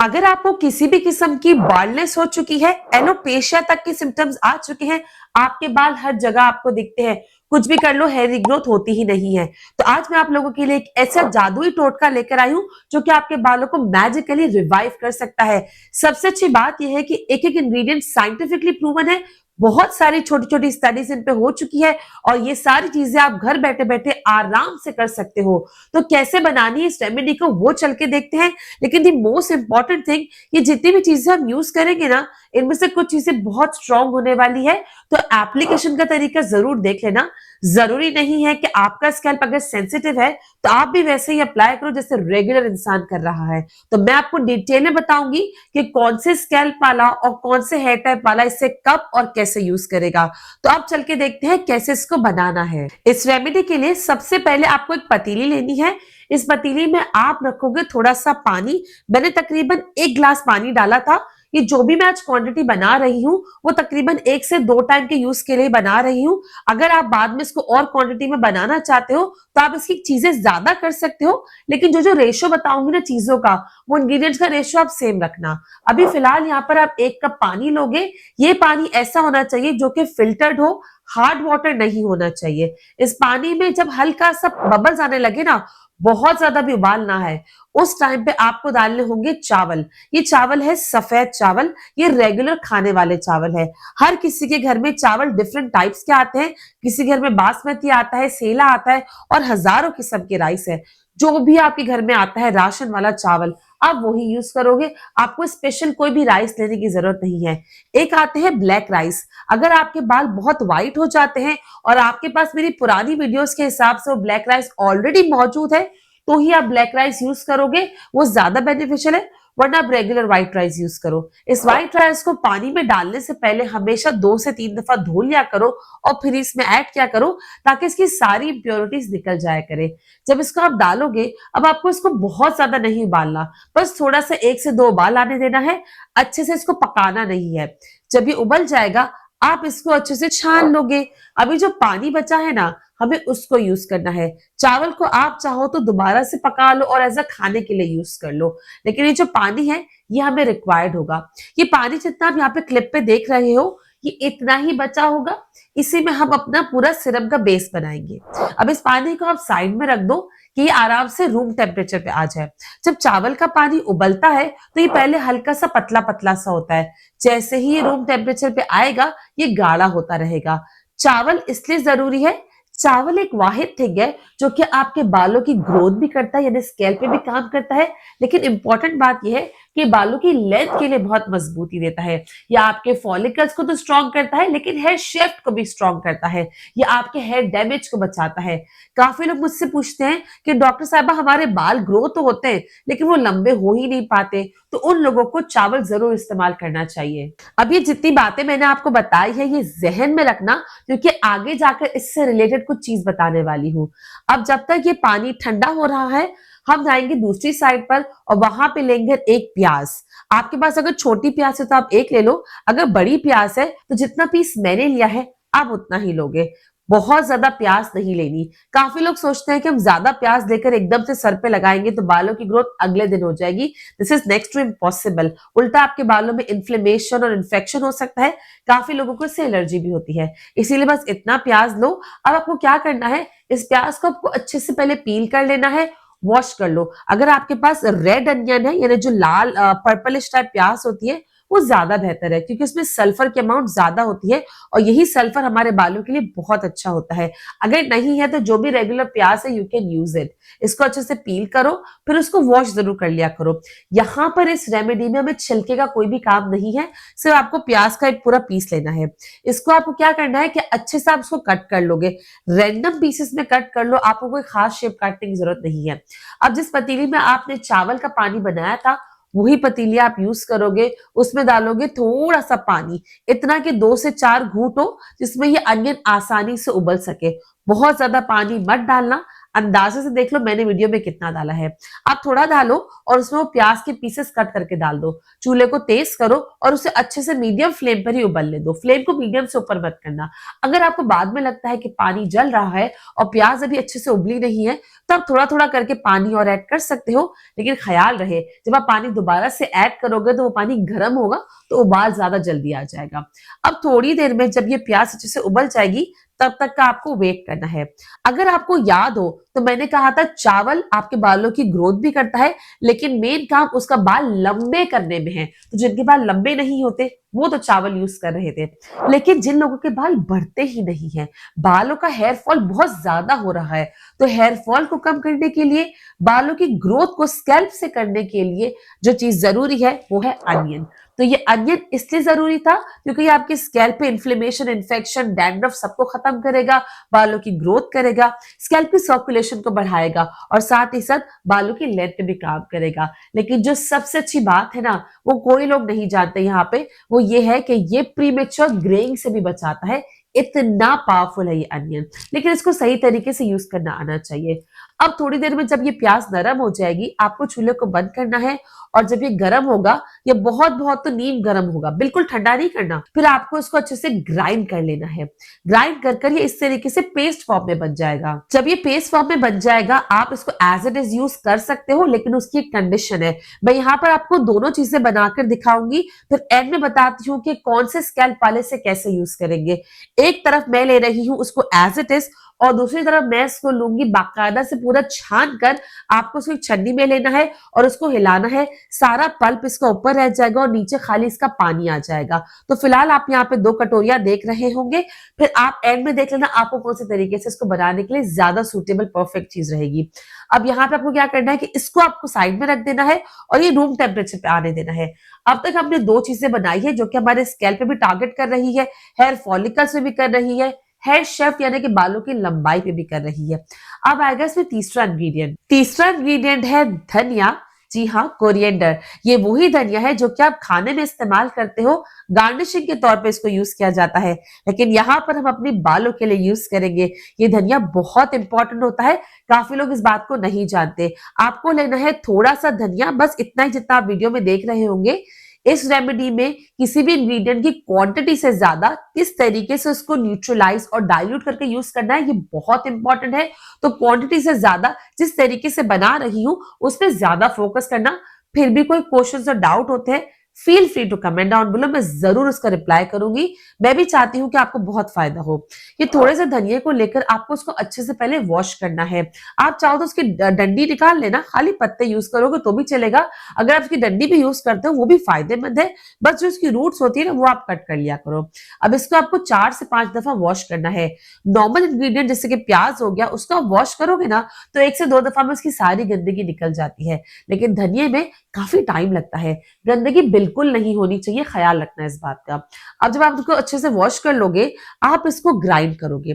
अगर आपको किसी भी किस्म की बाल्डनेस हो चुकी है, एलोपेशिया तक के सिम्टम्स आ चुके हैं, आपके बाल हर जगह आपको दिखते हैं, कुछ भी कर लो हेयर रिग्रोथ होती ही नहीं है, तो आज मैं आप लोगों के लिए एक ऐसा जादुई टोटका लेकर आई हूं जो कि आपके बालों को मैजिकली रिवाइव कर सकता है। सबसे अच्छी बात यह है कि एक एक इंग्रेडिएंट साइंटिफिकली प्रूवन है, बहुत सारी छोटी छोटी स्टडीज इन पे हो चुकी है और ये सारी चीजें आप घर बैठे बैठे आराम से कर सकते हो। तो कैसे बनानी है इस रेमेडी को वो चल के देखते हैं। लेकिन दी मोस्ट इंपॉर्टेंट थिंग, ये जितनी भी चीजें हम यूज करेंगे ना, इनमें से कुछ चीजें बहुत स्ट्रांग होने वाली है, तो एप्लीकेशन का तरीका जरूर देख लेना। जरूरी नहीं है कि आपका स्कैल्प अगर सेंसिटिव है तो आप भी वैसे ही अप्लाई करो जैसे रेगुलर इंसान कर रहा है। तो मैं आपको डिटेल में बताऊंगी कि कौन से स्कैल्प वाला और कौन से हेयर टाइप वाला इसे कब और कैसे यूज करेगा। तो आप चल के देखते हैं कैसे इसको बनाना है। इस रेमेडी के लिए सबसे पहले आपको एक पतीली लेनी है। इस पतीली में आप रखोगे थोड़ा सा पानी। मैंने तकरीबन 1 गिलास पानी डाला था। ये जो भी मैं आज क्वांटिटी बना रही हूँ वो तकरीबन 1 से 2 टाइम के यूज के लिए बना रही हूँ। अगर आप बाद में इसको और क्वांटिटी में बनाना चाहते हो तो आप इसकी चीजें ज्यादा कर सकते हो, लेकिन जो जो रेशो बताऊंगी ना चीजों का, वो इंग्रेडिएंट्स का रेशो आप सेम रखना। अभी फिलहाल यहाँ पर आप 1 कप पानी लोगे। ये पानी ऐसा होना चाहिए जो कि फिल्टर्ड हो, हार्ड वाटर नहीं होना चाहिए। इस पानी में जब हल्का सा बबल्स आने लगे ना, बहुत ज्यादा भी उबालना है, उस टाइम पे आपको डालने होंगे चावल। ये चावल है सफेद चावल, ये रेगुलर खाने वाले चावल है। हर किसी के घर में चावल डिफरेंट टाइप्स के आते हैं, किसी घर में बासमती आता है, सेला आता है और हजारों किस्म के राइस है। जो भी आपके घर में आता है राशन वाला चावल, आप वही यूज करोगे। आपको स्पेशल कोई भी राइस लेने की जरूरत नहीं है। एक आते हैं ब्लैक राइस। अगर आपके बाल बहुत व्हाइट हो जाते हैं और आपके पास मेरी पुरानी वीडियोस के हिसाब से वो ब्लैक राइस ऑलरेडी मौजूद है, तो ही आप ब्लैक राइस यूज करोगे, वो ज्यादा बेनिफिशियल है। वरना आप रेगुलर व्हाइट राइस यूज करो। इस व्हाइट राइस को पानी में डालने से पहले हमेशा 2 से 3 दफा धो लिया करो और फिर इसमें ऐड किया करो, ताकि इसकी सारी इंप्योरिटीज निकल जाया करे। जब इसको आप डालोगे, अब आपको इसको बहुत ज्यादा नहीं उबालना, बस थोड़ा सा 1 से 2 उबाल आने देना है। अच्छे से इसको पकाना नहीं है। जब ये उबल जाएगा, आप इसको अच्छे से छान लोगे। अभी जो पानी बचा है ना, हमें उसको यूज करना है। चावल को आप चाहो तो दोबारा से पका लो और एज अ खाने के लिए यूज कर लो, लेकिन ये जो पानी है ये हमें रिक्वायर्ड होगा। ये पानी जितना आप यहाँ पे क्लिप पे देख रहे हो, ये इतना ही बचा होगा। इसी में हम अपना पूरा सिरप का बेस बनाएंगे। अब इस पानी को आप साइड में रख दो कि ये आराम से रूम टेम्परेचर पे आ जाए। जब चावल का पानी उबलता है तो ये पहले हल्का सा पतला पतला सा होता है। जैसे ही ये रूम टेम्परेचर पे आएगा, ये गाढ़ा होता रहेगा। चावल इसलिए जरूरी है, चावल एक वाहिद थिंग है जो कि आपके बालों की ग्रोथ भी करता है, यानी स्कैल्प पे भी काम करता है। लेकिन इंपॉर्टेंट बात यह है कि बालों की लेंथ के लिए बहुत मजबूती देता है। या आपके फॉलिकल्स को तो स्ट्रॉन्ग करता है, लेकिन हेयर शेफ्ट को भी स्ट्रॉन्ग करता है। या आपके हेयर डैमेज को बचाता है। काफी लोग मुझसे पूछते हैं कि डॉक्टर साहबा हमारे बाल ग्रो तो होते हैं लेकिन वो लंबे हो ही नहीं पाते, तो उन लोगों को चावल जरूर इस्तेमाल करना चाहिए। अब ये जितनी बातें मैंने आपको बताई है, ये जहन में रखना, क्योंकि आगे जाकर इससे रिलेटेड कुछ चीज बताने वाली हूँ। अब जब तक ये पानी ठंडा हो रहा है, हम जाएंगे दूसरी साइड पर और वहां पे लेंगे एक प्याज। आपके पास अगर छोटी प्याज है तो आप एक ले लो, अगर बड़ी प्याज है तो जितना पीस मैंने लिया है आप उतना ही लोगे। बहुत ज्यादा प्याज नहीं लेनी। काफी लोग सोचते हैं कि हम ज्यादा प्याज लेकर एकदम से सर पे लगाएंगे तो बालों की ग्रोथ अगले दिन हो जाएगी। This is next to impossible. उल्टा आपके बालों में इन्फ्लेमेशन और इन्फेक्शन हो सकता है। काफी लोगों को इससे एलर्जी भी होती है। इसीलिए बस इतना प्याज लो। अब आपको क्या करना है, इस प्याज को आपको अच्छे से पहले पील कर लेना है, वॉश कर लो। अगर आपके पास रेड अनियन है, यानी जो लाल पर्पलिश टाइप प्याज होती है, वो ज्यादा बेहतर है, क्योंकि उसमें सल्फर की अमाउंट ज्यादा होती है और यही सल्फर हमारे बालों के लिए बहुत अच्छा होता है। अगर नहीं है तो जो भी रेगुलर प्याज है, यू कैन यूज इट। इसको अच्छे से पील करो, फिर उसको वॉश जरूर कर लिया करो। यहाँ पर इस रेमेडी में हमें छिलके का कोई भी काम नहीं है, सिर्फ आपको प्याज का एक पूरा पीस लेना है। इसको आपको क्या करना है कि अच्छे से आप इसको कट कर लोगे। रैंडम पीसेस में कट कर लो, आपको कोई खास शेप काटने की जरूरत नहीं है। अब जिस पतीली में आपने चावल का पानी बनाया था, वही पतीली आप यूज करोगे। उसमें डालोगे थोड़ा सा पानी, इतना कि 2 से 4 घूंट हो, जिसमें ये अनियन आसानी से उबल सके। बहुत ज्यादा पानी मत डालना। अंदाजे से देख लो मैंने वीडियो में कितना डाला है। आप थोड़ा डालो और उसमें वो प्याज के पीसेस कट करके डाल दो। चूल्हे को तेज करो और उसे अच्छे से मीडियम फ्लेम पर ही उबलने दो। फ्लेम को मीडियम से ऊपर मत करना। अगर आपको बाद में लगता है कि पानी जल रहा है और प्याज अभी अच्छे से उबली नहीं है, तो आप थोड़ा थोड़ा करके पानी और ऐड कर सकते हो। लेकिन ख्याल रहे, जब आप पानी दोबारा से ऐड करोगे तो वो पानी गर्म होगा, तो उबाल ज्यादा जल्दी आ जाएगा। अब थोड़ी देर में जब ये प्याज अच्छे से उबल जाएगी, तब तक का आपको वेट करना है। अगर आपको याद हो तो मैंने कहा था चावल आपके बालों की ग्रोथ भी करता है, लेकिन मेन काम उसका बाल लंबे करने में है। तो जिनके बाल लंबे नहीं होते वो तो चावल यूज कर रहे थे, लेकिन जिन लोगों के बाल बढ़ते ही नहीं है, बालों का हेयर फॉल बहुत ज्यादा हो रहा है, तो हेयर फॉल को कम करने के लिए, बालों की ग्रोथ को स्कैल्प से करने के लिए जो चीज जरूरी है वो है अनियन। तो ये अनियन इसलिए जरूरी था क्योंकि ये आपके स्कैल्प पे इन्फ्लेमेशन, इन्फेक्शन, डैंड्रफ सबको खत्म करेगा, बालों की ग्रोथ करेगा, स्कैल्प की सर्कुलेशन को बढ़ाएगा और साथ ही साथ बालों की लेंथ पे भी काम करेगा। लेकिन जो सबसे अच्छी बात है ना, वो कोई लोग नहीं जानते यहाँ पे, वो ये है कि ये प्रीमेच्योर ग्रेइंग से भी बचाता है। इतना पावरफुल है ये अनियन, लेकिन इसको सही तरीके से यूज करना आना चाहिए। अब थोड़ी देर में जब ये प्याज नरम हो जाएगी, आपको चूल्हे को बंद करना है और जब ये गर्म होगा, ये बहुत बहुत तो नीम गर्म होगा, बिल्कुल ठंडा नहीं करना। फिर आपको इसको अच्छे से ग्राइंड कर लेना है। ग्राइंड कर ये इस तरीके से पेस्ट फॉर्म में बन जाएगा। जब ये पेस्ट फॉर्म में बन जाएगा, आप इसको एज इट इज यूज कर सकते हो, लेकिन उसकी एक कंडीशन है। मैं यहाँ पर आपको दोनों चीजें बनाकर दिखाऊंगी, फिर एंड में बताती हूँ कि कौन से स्कैल्प वाले से कैसे यूज करेंगे। एक तरफ मैं ले रही हूँ उसको एज इट इज, और दूसरी तरफ मैं इसको लूंगी बाकायदा से पूरा छान कर। आपको उसको एक छन्नी में लेना है और उसको हिलाना है। सारा पल्प इसका ऊपर रह जाएगा और नीचे खाली इसका पानी आ जाएगा। तो फिलहाल आप यहाँ पे 2 कटोरियां देख रहे होंगे, फिर आप एंड में देख लेना आपको कौन से तरीके से इसको बनाने के लिए ज्यादा सुटेबल परफेक्ट चीज रहेगी। अब यहाँ पे आपको क्या करना है कि इसको आपको साइड में रख देना है और ये रूम टेम्परेचर पे आने देना है। अब तक हमने 2 चीजें बनाई है जो कि हमारे स्कैल्प पे भी टारगेट कर रही है, हेयर फॉलिकल्स पे भी कर रही है, हेयर शेफ्ट यानी कि बालों की लंबाई पे भी कर रही है। अब आएगा इसमें तीसरा इंग्रेडिएंट। तीसरा इंग्रेडिएंट है धनिया। जी हाँ, कोरिएंडर। ये वही धनिया है जो कि आप खाने में इस्तेमाल करते हो, गार्निशिंग के तौर पे इसको यूज किया जाता है, लेकिन यहाँ पर हम अपने बालों के लिए यूज करेंगे। ये धनिया बहुत इंपॉर्टेंट होता है, काफी लोग इस बात को नहीं जानते। आपको लेना है थोड़ा सा धनिया, बस इतना ही जितना आप वीडियो में देख रहे होंगे। इस रेमेडी में किसी भी इंग्रेडिएंट की क्वांटिटी से ज्यादा किस तरीके से उसको न्यूट्रलाइज और डाइल्यूट करके यूज करना है, ये बहुत इंपॉर्टेंट है। तो क्वांटिटी से ज्यादा जिस तरीके से बना रही हूं उस पर ज्यादा फोकस करना। फिर भी कोई क्वेश्चन और डाउट होते हैं, feel free to comment down below, मैं जरूर उसका रिप्लाई करूंगी। मैं भी चाहती हूँ कि आपको बहुत फायदा हो। ये थोड़े से धनिया को लेकर आपको उसको अच्छे से पहले वॉश करना है। आप चाहो तो उसकी डंडी निकाल लेना, खाली पत्ते यूज करोगे तो भी चलेगा। अगर आप उसकी डंडी भी यूज करते हो वो भी फायदेमंद है, बस जो उसकी रूट्स होती है ना वो आप कट कर लिया करो। अब इसको आपको 4 से 5 दफा वॉश करना है। नॉर्मल इंग्रेडिएंट जैसे कि प्याज हो गया, उसको आप वॉश करोगे ना तो 1 से 2 दफा में उसकी सारी गंदगी निकल जाती है, लेकिन धनिये में काफी टाइम लगता है। गंदगी बिल्कुल नहीं होनी चाहिए, ख्याल रखना इस बात का। अब जब आप इसको अच्छे से वॉश कर लोगे, आप इसको ग्राइंड करोगे।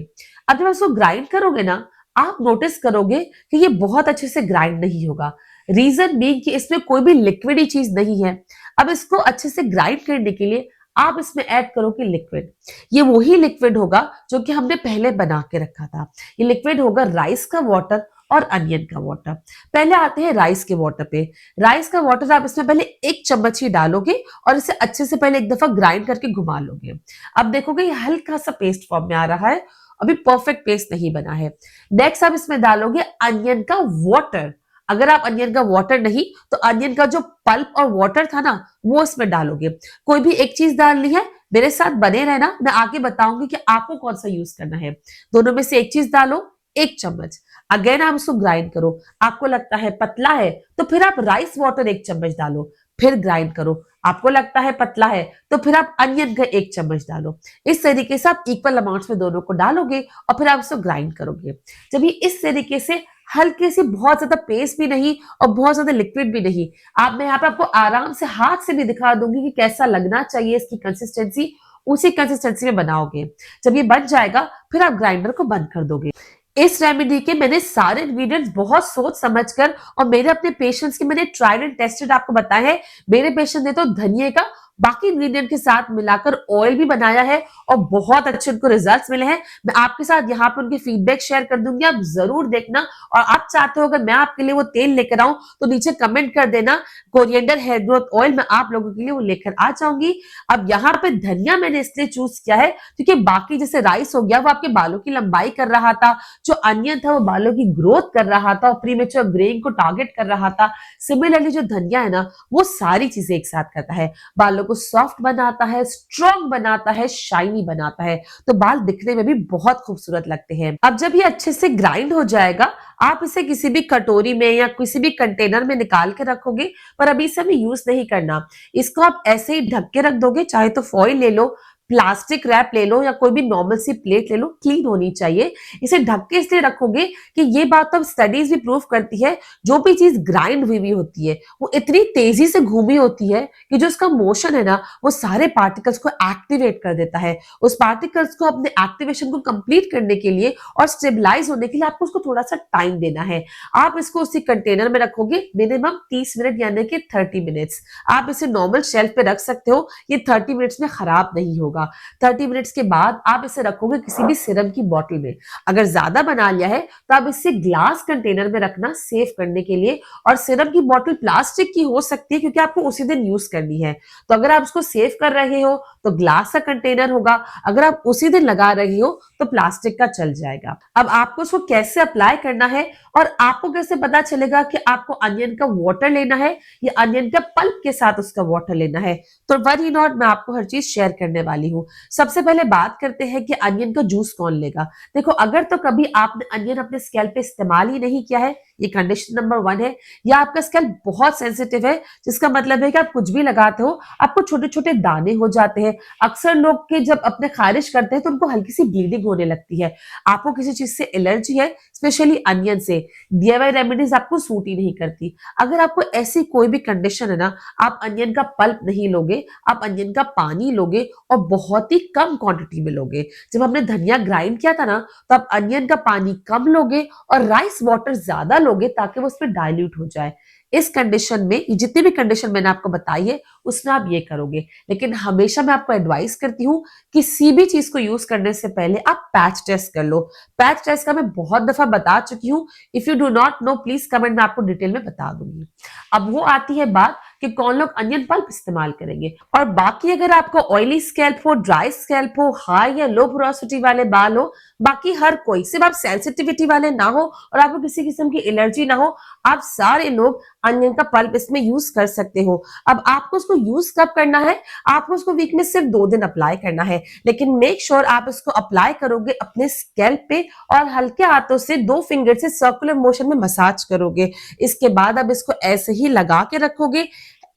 अब जब इसको ग्राइंड करोगे ना, आप नोटिस करोगे कि ये बहुत अच्छे से ग्राइंड नहीं होगा। रीजन बीइंग कि इसमें कोई भी लिक्विडी चीज नहीं है। अब इसको अच्छे से ग्राइंड करने के लिए आप इसमें ऐड करोगे लिक्विड। ये वही लिक्विड होगा जो कि हमने पहले बना के रखा था। ये लिक्विड होगा राइस का वाटर और अनियन का वाटर। पहले आते हैं राइस के वाटर पे। राइस का वाटर आप इसमें पहले 1 चम्मच ही डालोगे और इसे अच्छे से पहले एक दफा ग्राइंड करके घुमा लोगे। अब देखोगे ये हल्का सा पेस्ट फॉर्म में आ रहा है, अभी परफेक्ट पेस्ट नहीं बना है। नेक्स्ट आप इसमें डालोगे अनियन का वाटर। अगर आप अनियन का वाटर नहीं तो अनियन का जो पल्प और वाटर था ना वो इसमें डालोगे। कोई भी एक चीज डालनी है, मेरे साथ बने रहना, मैं आगे बताऊंगी कि आपको कौन सा यूज करना है। दोनों में से एक चीज डालो, 1 चम्मच। अगेन आप उसको ग्राइंड करो। आपको लगता है पतला है तो फिर आप राइस वाटर 1 चम्मच डालो, फिर ग्राइंड करो। आपको लगता है पतला है तो फिर आप अनियन का 1 चम्मच डालो। इस तरीके से आप इक्वल अमाउंट्स में दोनों को डालोगे और फिर आप उसको ग्राइंड करोगे। जब ये इस तरीके से हल्के से, बहुत ज्यादा पेस्ट भी नहीं और बहुत ज्यादा लिक्विड भी नहीं, मैं यहाँ पे आपको आराम से हाथ से भी दिखा दूंगी कि कैसा लगना चाहिए इसकी कंसिस्टेंसी, उसी कंसिस्टेंसी में बनाओगे। जब ये बन जाएगा फिर आप ग्राइंडर को बंद कर दोगे। इस रेमेडी के मैंने सारे इंग्रेडिएंट्स बहुत सोच समझकर और मेरे अपने पेशेंट्स के मैंने ट्राइड एंड टेस्टेड आपको बताया है। मेरे पेशेंट ने तो धनिये का बाकी इंग्रेडिएंट के साथ मिलाकर ऑयल भी बनाया है और बहुत अच्छे उनको रिजल्ट्स मिले हैं। मैं आपके साथ यहाँ पे उनके फीडबैक शेयर कर दूंगी, आप जरूर देखना। और आप चाहते हो अगर मैं आपके लिए वो तेल लेकर आऊं तो नीचे कमेंट कर देना, कोरिएंडर हेयर ग्रोथ ऑयल मैं आप लोगों के लिए वो लेकर आ जाऊंगी। अब यहाँ पे धनिया मैंने इसलिए चूज किया है क्योंकि बाकी जैसे राइस हो गया वो आपके बालों की लंबाई कर रहा था, जो अनियन था वो बालों की ग्रोथ कर रहा था और प्रीमेच्योर ग्रेइंग को टारगेट कर रहा था। सिमिलरली जो धनिया है ना वो सारी चीजें एक साथ करता है, बालों को सॉफ्ट बनाता है, स्ट्रॉन्ग बनाता है, शाइनी बनाता है, तो बाल दिखने में भी बहुत खूबसूरत लगते हैं। अब जब ये अच्छे से ग्राइंड हो जाएगा आप इसे किसी भी कटोरी में या किसी भी कंटेनर में निकाल के रखोगे, पर अभी इसे हमें यूज नहीं करना। इसको आप ऐसे ही ढक के रख दोगे, चाहे तो फॉइल ले लो, प्लास्टिक रैप ले लो या कोई भी नॉर्मल सी प्लेट ले लो, क्लीन होनी चाहिए। इसे ढक के इसलिए रखोगे कि ये बात अब स्टडीज भी प्रूव करती है, जो भी चीज ग्राइंड हुई होती है वो इतनी तेजी से घूमी होती है कि जो उसका मोशन है ना वो सारे पार्टिकल्स को एक्टिवेट कर देता है। उस पार्टिकल्स को अपने एक्टिवेशन को कंप्लीट करने के लिए और स्टेबलाइज होने के लिए आपको उसको थोड़ा सा टाइम देना है। आप इसको उसी कंटेनर में रखोगे मिनिमम 30 मिनट यानी कि 30 मिनट्स। आप इसे नॉर्मल शेल्फ पे रख सकते हो, ये 30 मिनट्स में खराब नहीं होगा। 30 मिनट्स के बाद आप इसे रखोगे किसी भी सिरम की बोतल में। अगर ज्यादा बना लिया है तो आप इसे ग्लास कंटेनर में रखना सेव करने के लिए, और सिरम की बोतल प्लास्टिक की हो सकती है क्योंकि आपको उसी दिन यूज करनी है। तो अगर आप उसको सेव कर रहे हो तो ग्लास का कंटेनर होगा, अगर आप उसी दिन लगा रहे हो तो प्लास्टिक का चल जाएगा। अब आपको उसको कैसे अप्लाई करना है और आपको कैसे पता चलेगा कि आपको अनियन का वाटर लेना है या अनियन का पल्प के साथ उसका वाटर लेना है, तो वरी नॉट मैं आपको हर चीज शेयर करने वाली हूँ। सबसे पहले बात करते हैं कि अनियन का जूस कौन लेगा। देखो अगर तो कभी आपने अनियन अपने स्कैल्प पे इस्तेमाल ही नहीं किया है, ये कंडीशन नंबर 1 है, या आपका स्कैल्प बहुत सेंसिटिव है जिसका मतलब है कि आप कुछ भी लगाते हो आपको छोटे छोटे दाने हो जाते हैं। अक्सर लोग के जब अपने खारिश करते हैं तो उनको हल्की सी ब्लीडिंग होने लगती है, आपको किसी चीज से एलर्जी है स्पेशली अनियन से, डीआईवाई रेमेडीज आपको सूट ही नहीं करती। अगर आपको ऐसी कोई भी कंडीशन है ना, आप अनियन का पल्प नहीं लोगे, आप अनियन का पानी लोगे और बहुत ही कम क्वांटिटी में लोगे। जब हमने धनिया ग्राइंड किया था ना तो आप अनियन का पानी कम लोगे और राइस वाटर ज्यादा लोगे ताकि वो उसमें डाइल्यूट हो जाए। इस कंडीशन में ये जितनी भी कंडीशन मैंने आपको बताई है उसमें आप ये करोगे। लेकिन हमेशा मैं आपको एडवाइस करती हूँ किसी भी चीज को यूज करने से पहले आप पैच टेस्ट कर लो। पैच टेस्ट का मैं बहुत दफा बता चुकी हूँ, if you do not know please comment में आपको डिटेल में बता दूंगी। अब वो आती है बात कि कौन लोग अनियन पल्प इस्तेमाल करेंगे। और बाकी अगर आपको ऑयली स्कैल्प हो, ड्राई स्कैल्प हो, हाई या लो पोरोसिटी वाले बाल हो, बाकी हर कोई, सिर्फ आप सेंसिटिविटी वाले ना हो और आपको किसी किस्म की एलर्जी ना हो, आप सारे लोग अनियन का पल्प इसमें यूज कर सकते हो। अब आपको उसको यूज कब करना है, आपको उसको वीक में सिर्फ 2 दिन अप्लाई करना है, लेकिन मेक श्योर आप इसको अप्लाई करोगे अपने स्कैल्प पे और हल्के हाथों से 2 फिंगर से सर्कुलर मोशन में मसाज करोगे। इसके बाद अब इसको ऐसे ही लगा के रखोगे।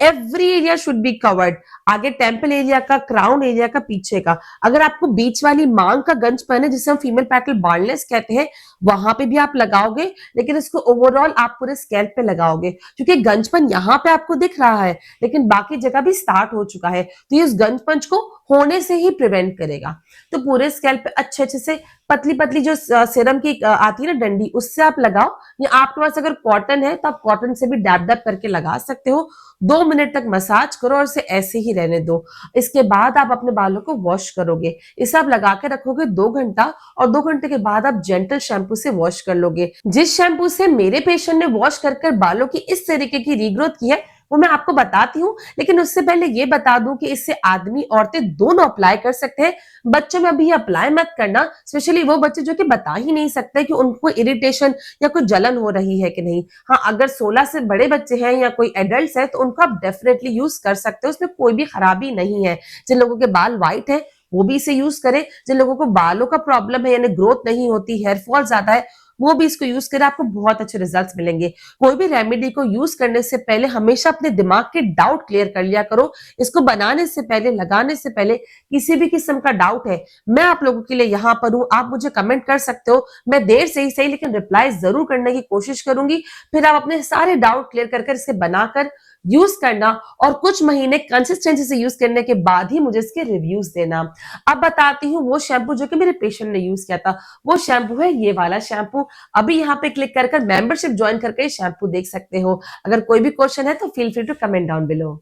Every area should be covered, आगे टेम्पल एरिया का, क्राउन एरिया का, पीछे का। अगर आपको बीच वाली मांग का गंजपन है जिसे हम फीमेल पैटल बार्डनेस कहते हैं, वहां पे भी आप लगाओगे, लेकिन इसको ओवरऑल आप पूरे स्कैल्प पे लगाओगे क्योंकि गंजपन यहाँ पे आपको दिख रहा है लेकिन बाकी जगह भी स्टार्ट हो चुका है, तो ये उस गंजपंच को होने से ही प्रिवेंट करेगा। तो पूरे स्कैल्प पे अच्छे अच्छे से पतली पतली जो सीरम की आती है ना डंडी, उससे आप लगाओ, या आपके पास अगर कॉटन है तो आप कॉटन से भी डैप डैप करके लगा सकते हो। 2 मिनट तक मसाज करो और इसे ऐसे ही रहने दो। इसके बाद आप अपने बालों को वॉश करोगे, इसे आप लगा के रखोगे 2 घंटा और 2 घंटे के बाद आप जेंटल शैम्पू से वॉश कर लोगे। जिस शैम्पू से मेरे पेशेंट ने वॉश कर बालों की इस तरीके की रीग्रोथ की है वो मैं आपको बताती हूँ, लेकिन उससे पहले ये बता दूं कि इससे आदमी औरतें दोनों अप्लाई कर सकते हैं। बच्चों में अभी अप्लाई मत करना, स्पेशली वो बच्चे जो कि बता ही नहीं सकते कि उनको इरिटेशन या कोई जलन हो रही है कि नहीं। हाँ, अगर 16 से बड़े बच्चे हैं या कोई एडल्ट है तो उनको आप डेफिनेटली यूज कर सकते हो, उसमें कोई भी खराबी नहीं है। जिन लोगों के बाल व्हाइट है वो भी इसे यूज करें, जिन लोगों को बालों का प्रॉब्लम है यानी ग्रोथ नहीं होती, हेयर फॉल ज्यादा है, वो भी इसको यूज करें, आपको बहुत अच्छे रिजल्ट्स मिलेंगे। कोई भी रेमेडी को यूज करने से पहले हमेशा अपने दिमाग के डाउट क्लियर कर लिया करो। इसको बनाने से पहले, लगाने से पहले किसी भी किस्म का डाउट है, मैं आप लोगों के लिए यहाँ पर हूँ, आप मुझे कमेंट कर सकते हो। मैं देर से ही सही लेकिन रिप्लाई जरूर करने की कोशिश करूंगी। फिर आप अपने सारे डाउट क्लियर कर इसे बनाकर यूज करना और कुछ महीने कंसिस्टेंसी से यूज करने के बाद ही मुझे इसके रिव्यूज देना। अब बताती हूँ वो शैम्पू जो कि मेरे पेशेंट ने यूज किया था। वो शैम्पू है ये वाला शैम्पू। अभी यहाँ पे क्लिक कर मेंबरशिप ज्वाइन करके शैम्पू देख सकते हो। अगर कोई भी क्वेश्चन है तो feel free to comment down below.